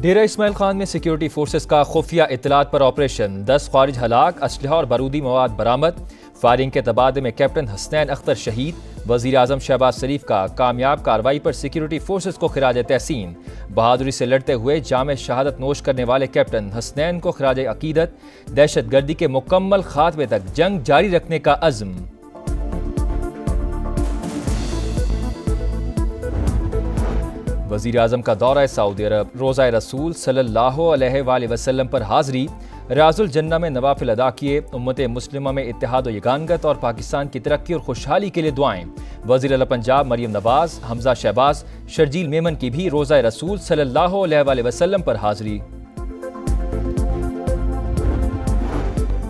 डेरा इस्माइल खान में security forces का खुफिया इत्तलात पर ऑपरेशन, 10 ख्वारिज हलाक, असलहा और बारूदी मवाद बरामद। फायरिंग के तबादले में कैप्टन हसनैन अख्तर शहीद। वज़ीर आज़म शहबाज शरीफ का कामयाब कार्रवाई पर सिक्योरिटी फोर्सेस को खिराज तहसीन। बहादुरी से लड़ते हुए जाम शहादत नोश करने वाले कैप्टन हसनैन को खिराज अकीदत। दहशत गर्दी के मुकम्मल खात्मे तक जंग जारी रखने का अज़्म। वज़ीर आज़म का दौरा सऊदी अरब, रोज़ा रसूल सल्लल्लाहु अलैहि वसल्लम पर हाज़री। रियाजुल जन्ना में नवाफिल अदा किए। उम्मत मुस्लिमा में इत्तेहाद व यगानगत और पाकिस्तान की तरक्की और खुशहाली के लिए दुआएं। वज़ीर आला पंजाब मरियम नवाज, हमजा शहबाज, शर्जील मेमन की भी रोज़ा रसूल सल्लल्लाहु अलैहि वसल्लम पर हाज़री।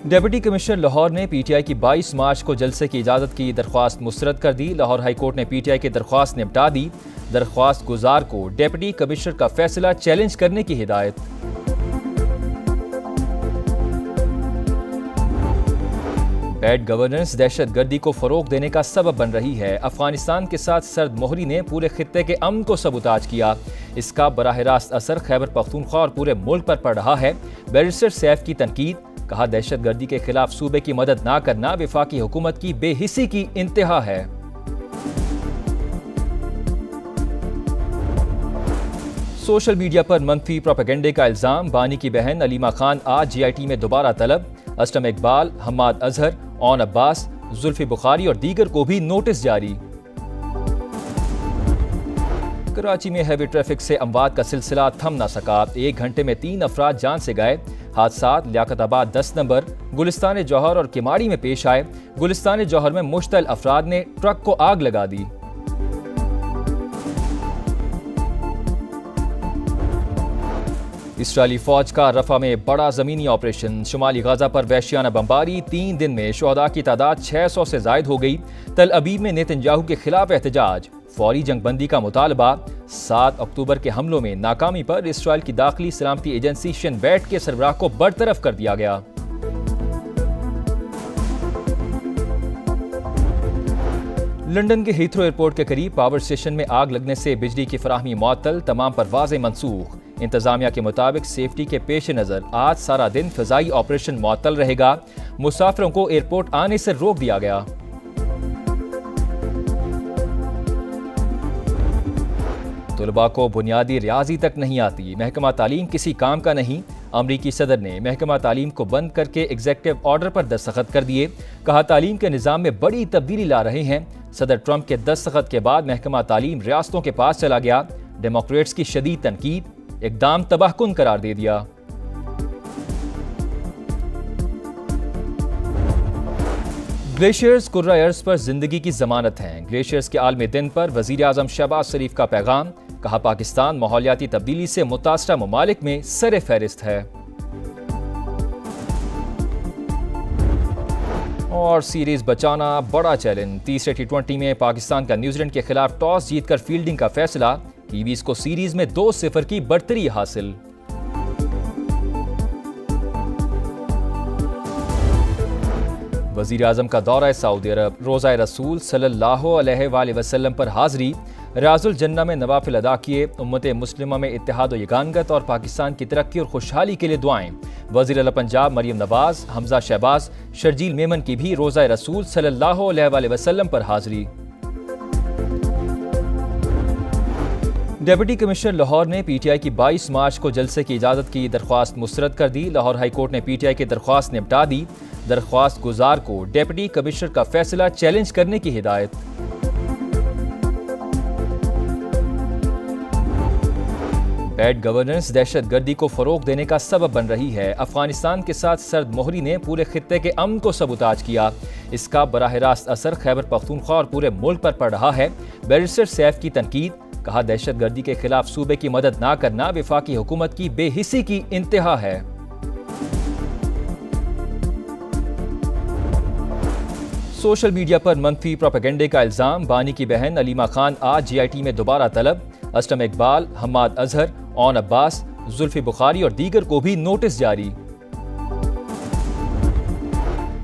डिप्टी कमिश्नर लाहौर ने पीटीआई की 22 मार्च को जलसे की इजाज़त की दरख्वास्त मुस्तरद कर दी। लाहौर हाई कोर्ट ने पीटीआई की दरख्वास्त निपटा दी। दरख्वास्त गुजार को डिप्टी कमिश्नर का फैसला चैलेंज करने की हिदायत। बैड गवर्नेंस दहशत गर्दी को फरोग देने का सबब बन रही है। अफगानिस्तान के साथ सर्द मोहरी ने पूरे खित्ते के अमन को सबूताज किया। इसका बराह रास्त असर खैबर पख्तूनख्वा और पूरे मुल्क पर पड़ रहा है। बैरिस्टर सैफ की तनकीद, कहा दहशत गर्दी के खिलाफ सूबे की मदद ना करना वफाकी हुकूमत की बेहिसी की इंतहा है। सोशल मीडिया पर मनफी प्रोपेगेंडे का इल्जाम। बानी की बहन अलीमा खान आज जीआईटी में दोबारा तलब। असलम इकबाल, हम्माद अजहर, ओन अब्बास, जुल्फी बुखारी और दीगर को भी नोटिस जारी। कराची में हैवी ट्रैफिक से अमवात का सिलसिला थम न सका। 1 घंटे में 3 अफराद जान से गए। हादसात लियाकताबाद 10 नंबर, गुलिस्तान जौहर और किमाड़ी में पेश आए। गुलिस्तान जौहर में मुश्तल अफराद ने ट्रक को आग लगा दी। इसराइली फौज का रफा में बड़ा जमीनी ऑपरेशन। शुमाली गाजा पर वहशियाना बमबारी। 3 दिन में शुहदा की तादाद 600 से जायद हो गई। तल अबीब में नेतन्याहू के खिलाफ एहतजाज, फौरी जंगबंदी का मुतालबा। 7 अक्टूबर के हमलों में नाकामी पर इसराइल की दाखिली सलामती एजेंसी शिन बेट के सरबराह को बरतरफ कर दिया गया। लंदन के हीथ्रो एयरपोर्ट के करीब पावर स्टेशन में आग लगने से बिजली की फराहमी मुअत्तल, तमाम परवाजें मनसूख। इंतजामिया के मुताबिक सेफ्टी के पेश नज़र आज सारा दिन फ़िज़ाई ऑपरेशन मुअत्तल रहेगा। मुसाफिरों को एयरपोर्ट आने से रोक दिया गया। तुलबा को बुनियादी रियाजी तक नहीं आती, महकमा तालीम किसी काम का नहीं। अमरीकी सदर ने महकमा तालीम को बंद करके एग्जेक्टिव ऑर्डर पर दस्तखत कर दिए। कहा तालीम के निज़ाम में बड़ी तब्दीली ला रहे हैं। सदर ट्रंप के दस्तखत के बाद महकमा तालीम रियासतों के पास चला गया। डेमोक्रेट्स की शदीद तनकीद, इक़दाम तबाहकुन करार दे दिया। ग्लेशियर्स कुर्रा अर्ज़ पर जिंदगी की जमानत हैं। ग्लेशियर्स के आलमी दिन पर वज़ीर आज़म शहबाज शरीफ का पैगाम। कहा पाकिस्तान माहौलियाती तब्दीली से मुतासरा ममालिक में सरे फहरिस्त है। और सीरीज बचाना बड़ा चैलेंज। तीसरे T20 में पाकिस्तान का न्यूजीलैंड के खिलाफ टॉस जीतकर फील्डिंग का फैसला। कीवीज को सीरीज में 2-0 की बढ़तरी हासिल। वज़ीर आज़म का दौरा सऊदी अरब, रोज़ा रसूल सल्लल्लाहु अलैहि वसल्लम पर हाज़री। रियाजुल जन्ना में नवाफिल अदा किए। उम्मत मुस्लिमा में इत्तेहाद व यगानगत और पाकिस्तान की तरक्की और खुशहाली के लिए दुआएं। वज़ीर आला पंजाब मरियम नवाज, हमजा शहबाज, शर्जील मेमन की भी रोज़ा रसूल सल्लल्लाहु अलैहि वसल्लम पर हाज़री। डिप्टी कमिश्नर लाहौर ने पीटीआई की 22 मार्च को जलसे की इजाज़त की दरख्वास्त मुस्तरद कर दी। लाहौर हाई कोर्ट ने पीटीआई की दरख्वास्त निपटा दी। दरख्वास्त गुजार को डिप्टी कमिश्नर का फैसला चैलेंज करने की हिदायत। बैड गवर्नेंस दहशत गर्दी को फरोग देने का सबब बन रही है। अफगानिस्तान के साथ सर्द मोहरी ने पूरे खित्ते के अमन को सबूताज किया। इसका बराह रास्त असर खैबर पख्तूनख्वा और पूरे मुल्क पर पड़ रहा है। बैरिस्टर सैफ की तनकीद, कहा दहशत गर्दी के खिलाफ सूबे की मदद ना करना वफाकी हुकूमत की बेहिसी की इंतहा है। सोशल मीडिया पर मनफी प्रोपेगेंडे का इल्जाम। बानी की बहन अलीमा खान आज जीआईटी में दोबारा तलब। असलम इकबाल, हम्माद अजहर, ओन अब्बास, जुल्फी बुखारी और दीगर को भी नोटिस जारी।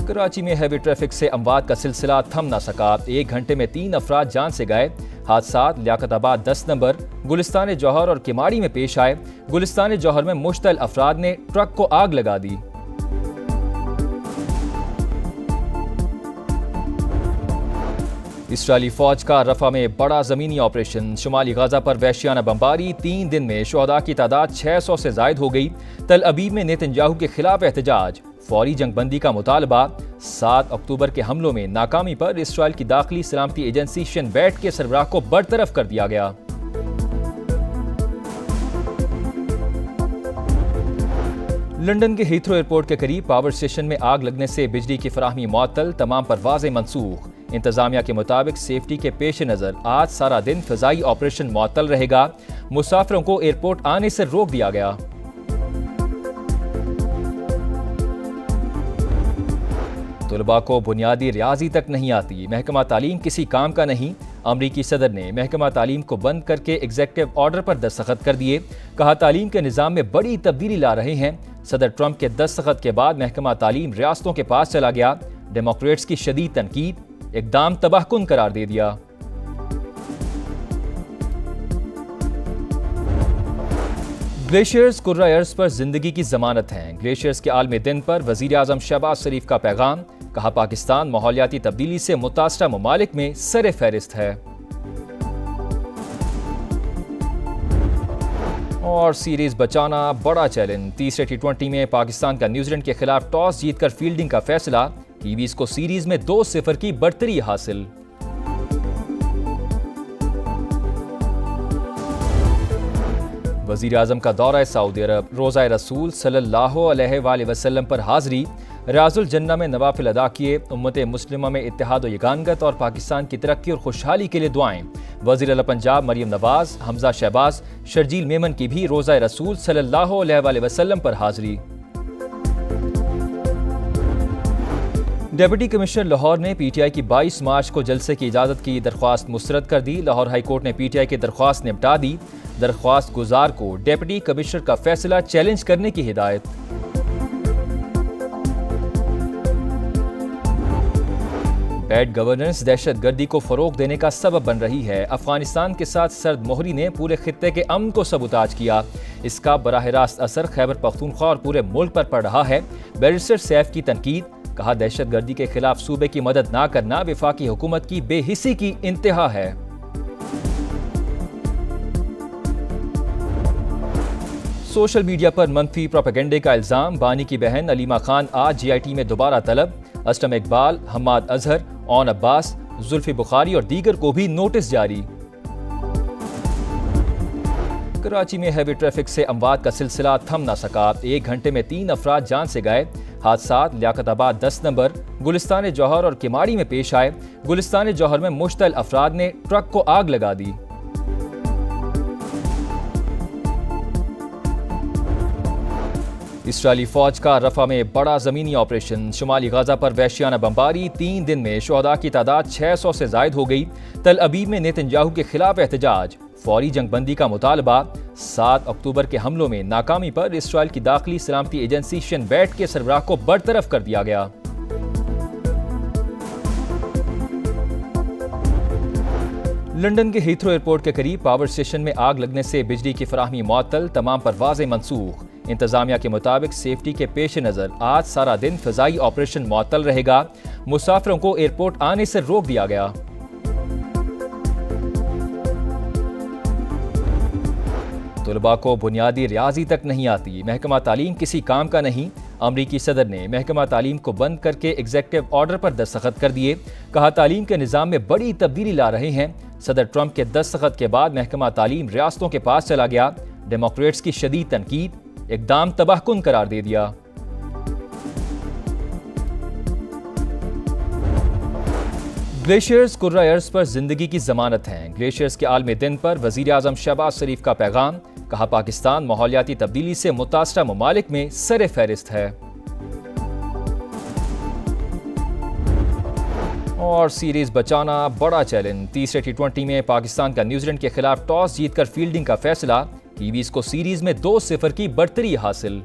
कराची में हैवी ट्रैफिक से अमवात का सिलसिला थम न सका। 1 घंटे में 3 अफराद जान से गए। हादसात लियाकताबाद 10 नंबर, गुलिस्तान जौहर और किमाड़ी में पेश आए। गुलिस्तान जौहर में मुश्तल अफराद ने ट्रक को आग लगा दी। इसराइली फौज का रफा में बड़ा जमीनी ऑपरेशन। शुमाली गाजा पर वहशियाना बमबारी। 3 दिन में शुहदा की तादाद 600 से जायद हो गई। तल अबीब में नेतन्याहू के खिलाफ एहतजाज। फौरी जंगबंदी का मुतालबा। 7 अक्टूबर के हमलों में नाकामी पर इसराइल की दाखिली सलामती एजेंसी शिन बेट के सरबराह को बरतरफ कर दिया गया। लंदन के हीथ्रो एयरपोर्ट के करीब पावर स्टेशन में आग लगने से बिजली की फराहमी मुअत्तल। तमाम परवाजें मनसूख। इंतजामिया के मुताबिक सेफ्टी के पेश नज़र आज सारा दिन फ़िज़ाई ऑपरेशन मुअत्तल रहेगा। मुसाफिरों को एयरपोर्ट आने से रोक दिया गया। तुलबा को बुनियादी रियाजी तक नहीं आती, महकमा तालीम किसी काम का नहीं। अमरीकी सदर ने महकमा तालीम को बंद करके एग्जेक्टिव ऑर्डर पर दस्तखत कर दिए। कहा तालीम के निज़ाम में बड़ी तब्दीली ला रहे हैं। सदर ट्रंप के दस्तखत के बाद महकमा तालीम रियासतों के पास चला गया। डेमोक्रेट्स की शदीद तनकीद, इक़दाम तबाहकुन करार दे दिया। ग्लेशियर्स कुर्रा अर्ज़ पर जिंदगी की जमानत हैं। ग्लेशियर्स के आलमी दिन पर वज़ीर आज़म शहबाज शरीफ का पैगाम। कहा पाकिस्तान माहौलियाती तब्दीली से मुतासरा ममालिक में सरे फहरिस्त है। और सीरीज बचाना बड़ा चैलेंज। तीसरे T20 में पाकिस्तान का न्यूजीलैंड के खिलाफ टॉस जीतकर फील्डिंग का फैसला। कीवीज को सीरीज में 2-0 की बढ़तरी हासिल। वज़ीर आज़म का दौरा सऊदी अरब। रोज़ा रसूल सल्लल्लाहु अलैहि वसल्लम पर हाज़री। रियाजुल जन्ना में नवाफिल अदा किए। उम्मत मुस्लिमा में इत्तेहाद व यगानगत और पाकिस्तान की तरक्की और खुशहाली के लिए दुआएं। वज़ीर आला पंजाब मरियम नवाज, हमजा शहबाज, शर्जील मेमन की भी रोज़ा रसूल सल्लल्लाहु अलैहि वसल्लम पर हाज़री। डिप्टी कमिश्नर लाहौर ने PTI की 22 मार्च को जलसे की इजाज़त की दरख्वास्त मुस्तरद कर दी। लाहौर हाई कोर्ट ने PTI की दरख्वास्त निपटा दी। दरख्वास्त गुजार को डिप्टी कमिश्नर का फैसला चैलेंज करने की हिदायत। बैड गवर्नेंस दहशत गर्दी को फरोग देने का सबब बन रही है। अफगानिस्तान के साथ सर्द मोहरी ने पूरे खित्ते के अमन को सबूताज किया। इसका बराह रास्त असर खैबर पख्तूनख्वा और पूरे मुल्क पर पड़ रहा है। बैरिस्टर सैफ की तनकीद। कहा दहशत गर्दी के खिलाफ सूबे की मदद ना करना वफाकी हुकूमत की बेहिसी की इंतहा है। सोशल मीडिया पर मनफी प्रोपेगेंडे का इल्जाम। बानी की बहन अलीमा खान आज GIT में दोबारा तलब। असलम इकबाल, हम्माद अजहर, ओन अब्बास, जुल्फी बुखारी और दीगर को भी नोटिस जारी। कराची में हैवी ट्रैफिक से अमवात का सिलसिला थम न सका। 1 घंटे में 3 अफराद जान से गए। हादसात लियाकताबाद 10 नंबर, गुलिस्तान जौहर और किमाड़ी में पेश आए। गुलिस्तान जौहर में मुश्तल अफराद ने ट्रक को आग लगा दी। इसराइली फौज का रफा में बड़ा जमीनी ऑपरेशन। शुमाली गाजा पर वहशियाना बमबारी। 3 दिन में शुहदा की तादाद 600 से जायद हो गई। तल अबीब में नेतन्याहू के खिलाफ एहतजाज। फौरी जंगबंदी का मुतालबा। 7 अक्टूबर के हमलों में नाकामी पर इसराइल की दाखिली सलामती एजेंसी शिन बेट के सरबराह को बरतरफ कर दिया गया। लंदन के हीथ्रो एयरपोर्ट के करीब पावर स्टेशन में आग लगने से बिजली की फराहमी मुअत्तल। तमाम परवाजें मनसूख। इंतजामिया के मुताबिक सेफ्टी के पेश नज़र आज सारा दिन फ़िज़ाई ऑपरेशन मुअत्तल रहेगा। मुसाफिरों को एयरपोर्ट आने से रोक दिया गया। तुलबा को बुनियादी रियाजी तक नहीं आती, महकमा तालीम किसी काम का नहीं। अमरीकी सदर ने महकमा तालीम को बंद करके एग्जेक्टिव ऑर्डर पर दस्तखत कर दिए। कहा तालीम के निज़ाम में बड़ी तब्दीली ला रहे हैं। सदर ट्रंप के दस्तखत के बाद महकमा तालीम रियासतों के पास चला गया। डेमोक्रेट्स की शदीद तनकीद, इक़दाम तबाहकुन करार दे दिया। ग्लेशियर्स कुर्रा अर्ज़ पर जिंदगी की जमानत हैं। ग्लेशियर्स के आलमी दिन पर वज़ीर आज़म शहबाज शरीफ का पैगाम। कहा पाकिस्तान माहौलियाती तब्दीली से मुतासरा ममालिक में सरे फहरिस्त है। और सीरीज बचाना बड़ा चैलेंज। तीसरे T20 में पाकिस्तान का न्यूजीलैंड के खिलाफ टॉस जीतकर फील्डिंग का फैसला। कीवीज को सीरीज में 2-0 की बढ़तरी हासिल।